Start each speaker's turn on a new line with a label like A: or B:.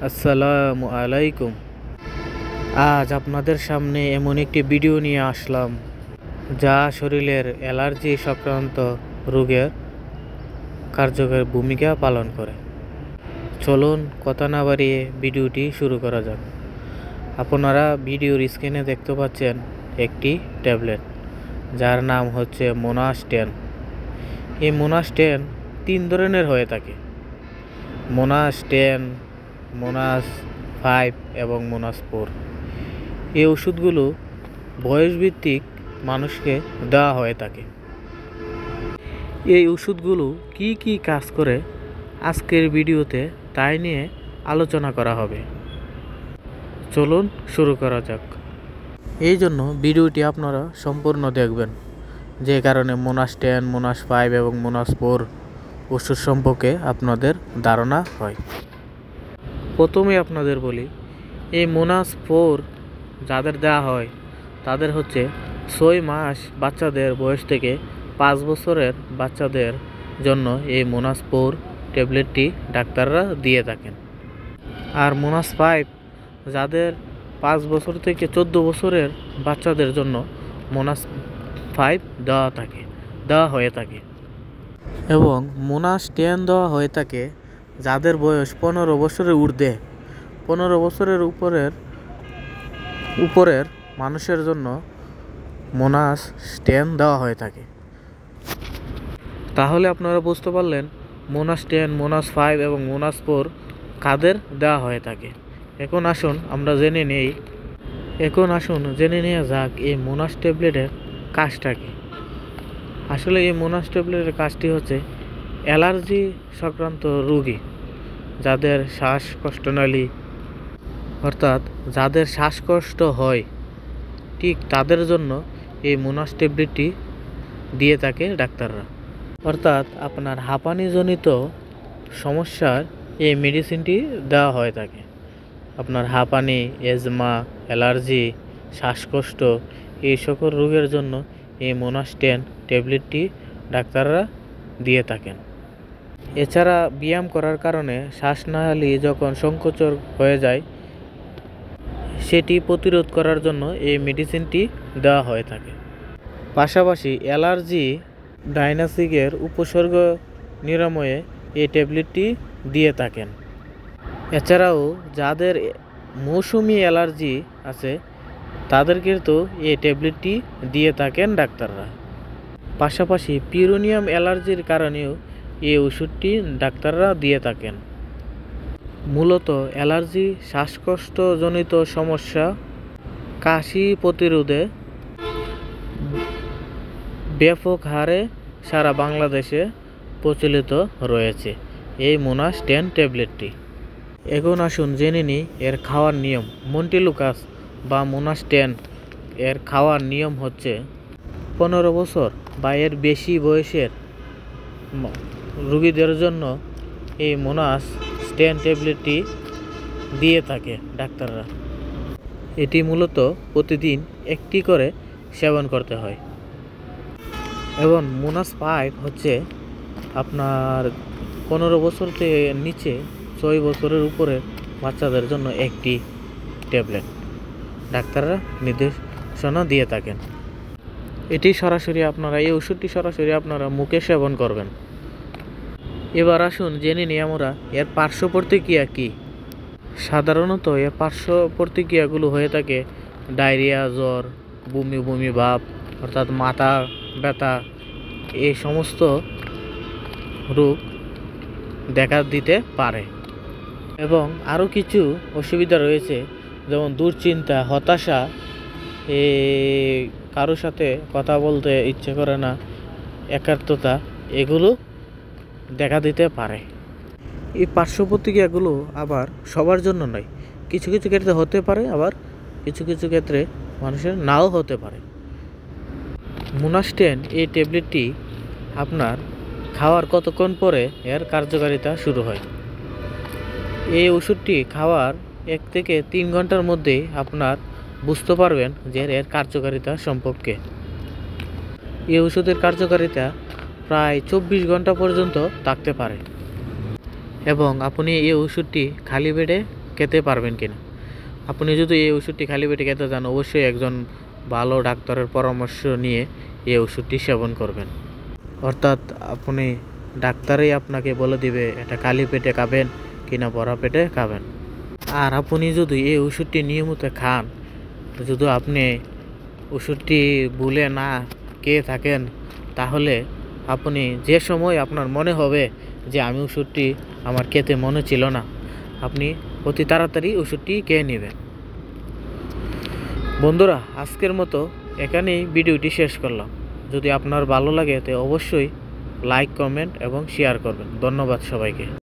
A: আসসালামু আলাইকুম। আজ আপনাদের সামনে এমন একটি ভিডিও নিয়ে আসলাম যা শরীরের অ্যালার্জি সংক্রান্ত রোগের কার্যকর ভূমিকা পালন করে। চলুন কথা না বাড়িয়ে ভিডিওটি শুরু করা যাক। আপনারা ভিডিওর স্ক্রিনে দেখতে পাচ্ছেন একটি ট্যাবলেট যার নাম হচ্ছে মোনাস 10। এই মোনাস 10 তিন ধরনের হয়ে থাকে: মোনাস 10, মোনাস 5 এবং মোনাস 4। এই ওষুধগুলো বয়সভিত্তিক মানুষকে দেওয়া হয়ে থাকে। এই ওষুধগুলো কি কি কাজ করে আজকের ভিডিওতে তাই নিয়ে আলোচনা করা হবে। চলুন শুরু করা যাক। এই জন্য ভিডিওটি আপনারা সম্পূর্ণ দেখবেন, যে কারণে মোনাস 10, মোনাস 5 এবং মোনাস 4 ওষুধ সম্পর্কে আপনাদের ধারণা হয়। প্রথমে আপনাদের বলি, এই মোনাস 4 যাদের দেওয়া হয় তাদের হচ্ছে 6 মাস বাচ্চাদের বয়স থেকে 5 বছরের বাচ্চাদের জন্য এই মোনাস 4 ট্যাবলেটটি ডাক্তাররা দিয়ে থাকেন। আর মোনাস 5 যাদের 5 বছর থেকে 14 বছরের বাচ্চাদের জন্য মোনাস 5 দেওয়া হয়ে থাকে। এবং মোনাস 10 দেওয়া হয়ে থাকে যাদের বয়স 15 বছরের ঊর্ধ্বে। 15 বছরের উপরের মানুষের জন্য মোনাস 10 দেওয়া হয়ে থাকে। তাহলে আপনারা বুঝতে পারলেন মোনাস 10, মোনাস 5 এবং মোনাস 4 কাদের দেওয়া হয়ে থাকে। এখন আসুন জেনে নেওয়া যাক এই মোনাস ট্যাবলেটের কাজটা কি। আসলে এই মোনাস ট্যাবলেটের কাজটি হচ্ছে অ্যালার্জি সংক্রান্ত রোগী যাদের শ্বাসকষ্টনালী অর্থাৎ যাদের শ্বাসকষ্ট হয়, ঠিক তাদের জন্য এই মোনাস ট্যাবলেটটি দিয়ে থাকে ডাক্তাররা। অর্থাৎ আপনার হাঁপানিজনিত সমস্যার এই মেডিসিনটি দেওয়া হয়ে থাকে। আপনার হাঁপানি, এজমা, অ্যালার্জি, শ্বাসকষ্ট এই সকল রোগের জন্য এই মোনাস 10 ট্যাবলেটটি ডাক্তাররা দিয়ে থাকেন। এছাড়া ব্যায়াম করার কারণে শ্বাসনালী যখন সংকোচন হয়ে যায়, সেটি প্রতিরোধ করার জন্য এই মেডিসিনটি দেওয়া হয়ে থাকে। পাশাপাশি অ্যালার্জি ডায়নাসিকের উপসর্গ নিরাময়ে এই ট্যাবলেটটি দিয়ে থাকেন। এছাড়াও যাদের মৌসুমি অ্যালার্জি আছে তাদের কিন্তু এই ট্যাবলেটটি দিয়ে থাকেন ডাক্তাররা। পাশাপাশি পিউরোনিয়াম অ্যালার্জির কারণেও এই ওষুধটি ডাক্তাররা দিয়ে থাকেন। মূলত অ্যালার্জি, শ্বাসকষ্টজনিত সমস্যা, কাশি প্রতিরোধে ব্যাপক হারে সারা বাংলাদেশে প্রচলিত রয়েছে এই মোনাস 10 ট্যাবলেটটি। এখন আসুন জেনে নিই এর খাওয়ার নিয়ম। মন্টিলুকাস বা মোনাস 10 এর খাওয়ার নিয়ম হচ্ছে 15 বছর বা এর বেশি বয়সের রোগীদের জন্য এই মোনাস 10 ট্যাবলেটটি দিয়ে থাকে ডাক্তাররা। এটি মূলত প্রতিদিন একটি করে সেবন করতে হয়। এবং মোনাস 5 হচ্ছে আপনার 15 বছর থেকে নিচে 6 বছরের উপরে বাচ্চাদের জন্য একটি ট্যাবলেট ডাক্তাররা নির্দেশনা দিয়ে থাকেন। এই ওষুধটি সরাসরি আপনারা মুখে সেবন করবেন। এবার আসুন জেনে নিই আমরা এর পার্শ্ব প্রতিক্রিয়া কী। সাধারণত এর পার্শ্ব প্রতিক্রিয়াগুলো হয়ে থাকে ডায়রিয়া, জ্বর, বমি ভাব অর্থাৎ মাথা ব্যথা, এই সমস্ত রোগ দেখা দিতে পারে। এবং আরও কিছু অসুবিধা রয়েছে, যেমন দুশ্চিন্তা, হতাশা, কারোর সাথে কথা বলতে ইচ্ছে করে না, একাত্মতা, এগুলো দেখা দিতে পারে। এই পার্শ্ব প্রতিক্রিয়াগুলো আবার সবার জন্য নয়, কিছু কিছু ক্ষেত্রে হতে পারে, আবার কিছু কিছু ক্ষেত্রে মানুষের নাও হতে পারে। মোনাস 10 এই ট্যাবলেটটি আপনার খাওয়ার কতক্ষণ পরে এর কার্যকারিতা শুরু হয়। এই ওষুধটি খাওয়ার 1 থেকে 3 ঘন্টার মধ্যেই আপনার বুঝতে পারবেন যে এর কার্যকারিতা সম্পর্কে। এই ওষুধের কার্যকারিতা প্রায় 24 ঘন্টা পর্যন্ত থাকতে পারে। এবং আপনি এই ওষুধটি খালি পেটে খেতে পারবেন কিনা। আপনি যদি এই ওষুধটি খালি পেটে খেতে চান, অবশ্যই একজন ভালো ডাক্তারের পরামর্শ নিয়ে এই ওষুধটি সেবন করবেন। অর্থাৎ আপনি ডাক্তারই আপনাকে বলে দিবে এটা খালি পেটে খাবেন কিনা ভরা পেটে খাবেন। আর আপনি যদি এই ওষুধটি নিয়মিত খান, যদি আপনি ওষুধটি ভুলে না খেয়ে থাকেন, তাহলে আপনি যে সময় আপনার মনে হবে যে আমি ওষুধটি আমার খেতে মনে ছিল না, আপনি অতি তাড়াতাড়ি ওষুধটি খেয়ে নেবেন। বন্ধুরা, আজকের মতো এখানেই ভিডিওটি শেষ করলাম। যদি আপনার ভালো লাগে তো অবশ্যই লাইক, কমেন্ট এবং শেয়ার করবেন। ধন্যবাদ সবাইকে।